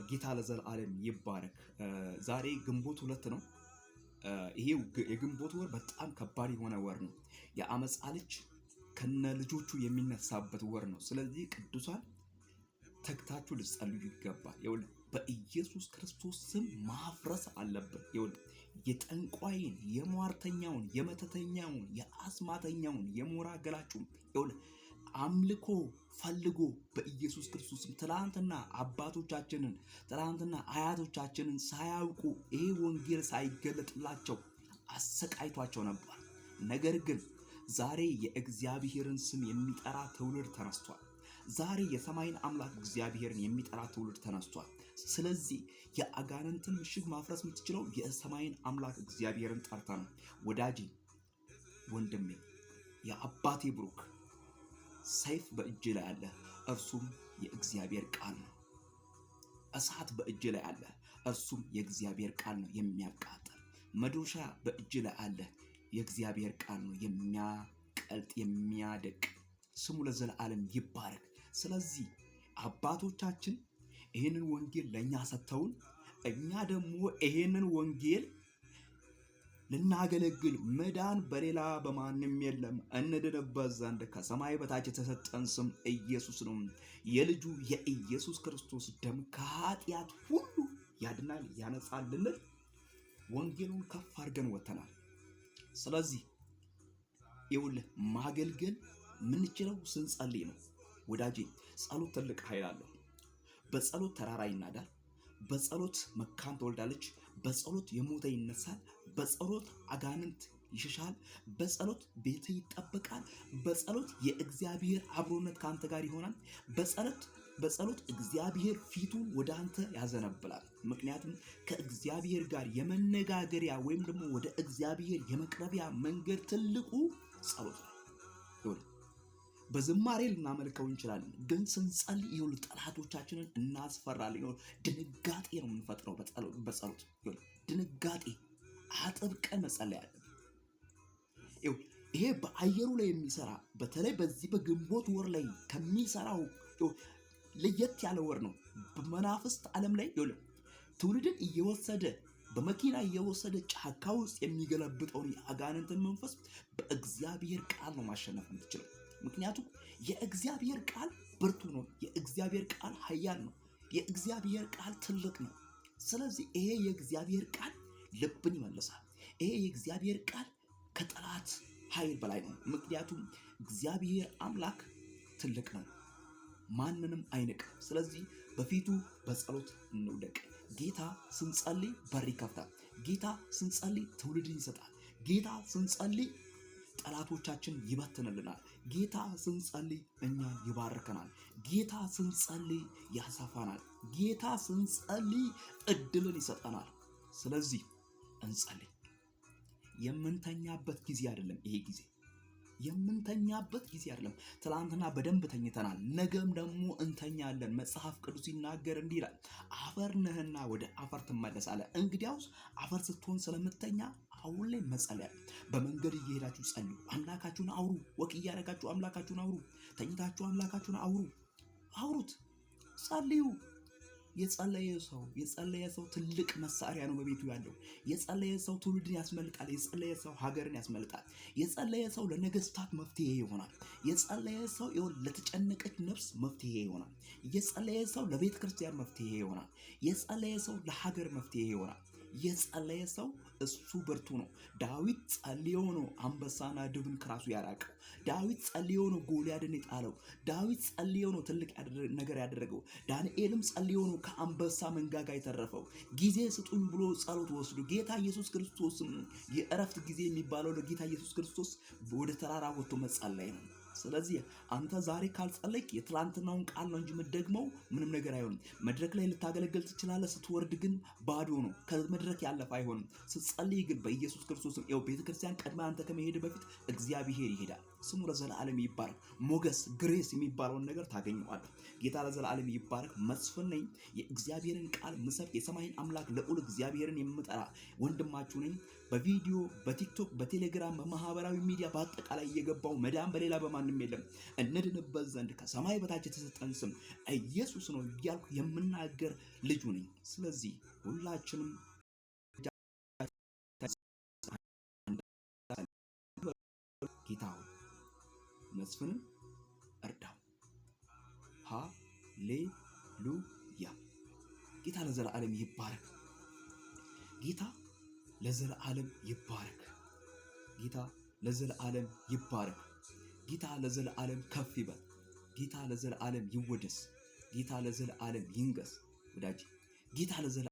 ጌታ ለዘላለም ይባረክ። ዛሬ ግንቦት 2 ነው። ይሄ የግንቦት ወር በጣም ከባድ የሆነ ወር ነው። የአመፃ ልጅ ከነ ልጆቹ የሚነሳበት ወር ነው። ስለዚህ ቅዱሳን ተግታችሁ ልትጸልዩ ይገባል። ይኸውልህ በኢየሱስ ክርስቶስ ስም ማፍረስ አለበት። ይኸውልህ የጠንቋይን፣ የሟርተኛውን፣ የመተተኛውን፣ የአስማተኛውን፣ የሞራ ገላጩን ይኸውልህ አምልኮ ፈልጎ በኢየሱስ ክርስቶስም ትላንትና አባቶቻችንን ትላንትና አያቶቻችንን ሳያውቁ ይሄ ወንጌል ሳይገለጥላቸው አሰቃይቷቸው ነበር። ነገር ግን ዛሬ የእግዚአብሔርን ስም የሚጠራ ትውልድ ተነስቷል። ዛሬ የሰማይን አምላክ እግዚአብሔርን የሚጠራ ትውልድ ተነስቷል። ስለዚህ የአጋንንትን ምሽግ ማፍረስ የምትችለው የሰማይን አምላክ እግዚአብሔርን ጠርታ ነው። ወዳጄ፣ ወንድሜ፣ የአባቴ ብሩክ ሰይፍ በእጅ ላይ አለ፣ እርሱም የእግዚአብሔር ቃል ነው። እሳት በእጅ ላይ አለ፣ እርሱም የእግዚአብሔር ቃል ነው የሚያቃጥል። መዶሻ በእጅ ላይ አለ፣ የእግዚአብሔር ቃል ነው የሚያቀልጥ የሚያደቅ። ስሙ ለዘላለም ይባረክ። ስለዚህ አባቶቻችን ይህንን ወንጌል ለእኛ ሰጥተውን እኛ ደግሞ ይህንን ወንጌል ልናገለግል መዳን በሌላ በማንም የለም እንድንበት ዘንድ ከሰማይ በታች የተሰጠን ስም ኢየሱስ ነው። የልጁ የኢየሱስ ክርስቶስ ደም ከኃጢአት ሁሉ ያድናል ያነጻል ልንል ወንጌሉን ከፍ አድርገን ወተናል። ስለዚህ ይኸውልህ ማገልገል ምንችለው ስንጸልይ ነው። ወዳጄ ጸሎት ትልቅ ኃይል አለው። በጸሎት ተራራ ይናዳል። በጸሎት መካን ትወልዳለች። በጸሎት የሞተ ይነሳል። በጸሎት አጋንንት ይሸሻል። በጸሎት ቤት ይጠበቃል። በጸሎት የእግዚአብሔር አብሮነት ከአንተ ጋር ይሆናል። በጸሎት እግዚአብሔር ፊቱን ወደ አንተ ያዘነብላል። ምክንያቱም ከእግዚአብሔር ጋር የመነጋገሪያ ወይም ደግሞ ወደ እግዚአብሔር የመቅረቢያ መንገድ ትልቁ ጸሎት ነው። በዝማሬ ልናመልከው እንችላለን፣ ግን ስንጸልይ ይኸውልህ ጠላቶቻችንን እናስፈራለን። ድንጋጤ ነው የምንፈጥረው በጸሎት ድንጋጤ። አጥብቀን መጸለይ አለብን። ይሄ በአየሩ ላይ የሚሰራ በተለይ በዚህ በግንቦት ወር ላይ ከሚሰራው ለየት ያለ ወር ነው። በመናፍስት ዓለም ላይ ትውልድን እየወሰደ በመኪና እየወሰደ ጫካ ውስጥ የሚገለብጠውን የአጋንንትን መንፈስ በእግዚአብሔር ቃል ነው ማሸነፍ የምትችለው። ምክንያቱም የእግዚአብሔር ቃል ብርቱ ነው። የእግዚአብሔር ቃል ኃያል ነው። የእግዚአብሔር ቃል ትልቅ ነው። ስለዚህ ይሄ የእግዚአብሔር ቃል ልብን ይመልሳል። ይሄ የእግዚአብሔር ቃል ከጠላት ኃይል በላይ ነው። ምክንያቱም እግዚአብሔር አምላክ ትልቅ ነው፣ ማንንም አይንቅም። ስለዚህ በፊቱ በጸሎት እንውደቅ። ጌታ ስንጸልይ በር ይከፍታል። ጌታ ስንጸልይ ትውልድን ይሰጣል። ጌታ ስንጸልይ ጠላቶቻችን ይበትንልናል። ጌታ ስንጸልይ እኛን ይባርከናል። ጌታ ስንጸልይ ያሰፋናል። ጌታ ስንጸልይ እድልን ይሰጠናል። ስለዚህ እንጸልይ። የምንተኛበት ጊዜ አይደለም። ይሄ ጊዜ የምንተኛበት ጊዜ አይደለም። ትላንትና በደንብ ተኝተናል፣ ነገም ደግሞ እንተኛለን። መጽሐፍ ቅዱስ ሲናገር እንዲህ ይላል፣ አፈር ነህና ወደ አፈር ትመለሳለህ። እንግዲያውስ አፈር ስትሆን ስለምትተኛ አሁን ላይ መጸለይ። በመንገድ እየሄዳችሁ ጸልዩ፣ አምላካችሁን አውሩ። ወክ እያደረጋችሁ አምላካችሁን አውሩ። ተኝታችሁ አምላካችሁን አውሩት፣ ጸልዩ። የጸለየ ሰው ትልቅ መሳሪያ ነው በቤቱ ያለው። የጸለየ ሰው ትውልድን ያስመልጣል። የጸለየ ሰው ሀገርን ያስመልጣል። የጸለየ ሰው ለነገስታት መፍትሄ ይሆናል። የጸለየ ሰው ለተጨነቀች ነፍስ መፍትሄ ይሆናል። የጸለየ ሰው ለቤተ ክርስቲያን መፍትሄ ይሆናል። የጸለየ ሰው ለሀገር መፍትሄ ይሆናል። የጸለየ ሰው እሱ ብርቱ ነው። ዳዊት ጸልዮ ነው አንበሳና ድብን ከራሱ ያራቀው። ዳዊት ጸልዮ ነው ጎልያድን የጣለው። ዳዊት ጸልዮ ነው ትልቅ ነገር ያደረገው። ዳንኤልም ጸልዮ ነው ከአንበሳ መንጋጋ የተረፈው። ጊዜ ስጡኝ ብሎ ጸሎት ወስዶ ጌታ ኢየሱስ ክርስቶስ የእረፍት ጊዜ የሚባለው ለጌታ ኢየሱስ ክርስቶስ ወደ ተራራ ወጥቶ መጸለይ ነው። ስለዚህ አንተ ዛሬ ካልጸለይክ የትላንትናውን ቃል ነው እንጂ የምትደግመው ምንም ነገር አይሆንም። መድረክ ላይ ልታገለግል ትችላለህ፣ ስትወርድ ግን ባዶ ነው። ከመድረክ ያለፈ አይሆንም። ስትጸልይ ግን በኢየሱስ ክርስቶስ ቤተክርስቲያን ቀድማ አንተ ከመሄድ በፊት እግዚአብሔር ይሄዳል። ስሙ ለዘላለም ይባረክ። ሞገስ ግሬስ የሚባለውን ነገር ታገኘዋለህ። ጌታ ለዘላለም ይባረክ። መስፍን ነኝ። የእግዚአብሔርን ቃል ምሰብ የሰማይን አምላክ ልዑል እግዚአብሔርን የምጠራ ወንድማችሁ ነኝ። በቪዲዮ በቲክቶክ በቴሌግራም በማህበራዊ ሚዲያ በአጠቃላይ እየገባው መዳን በሌላ በማንም የለም እንድንበት ዘንድ ከሰማይ በታች የተሰጠን ስም ኢየሱስ ነው እያልኩ የምናገር ልጁ ነኝ። ስለዚህ ሁላችንም ጌታ ሆይ መስፍንን እርዳው። ሃሌሉያ። ጌታ ለዘላለም ይባረክ። ጌታ ለዘላለም ይባረክ። ጌታ ለዘላለም ይባረክ። ጌታ ለዘላለም ከፍ ይበል። ጌታ ለዘላለም ይወደስ። ጌታ ለዘላለም ይንገስ። ወዳጅ ጌታ ለዘላለም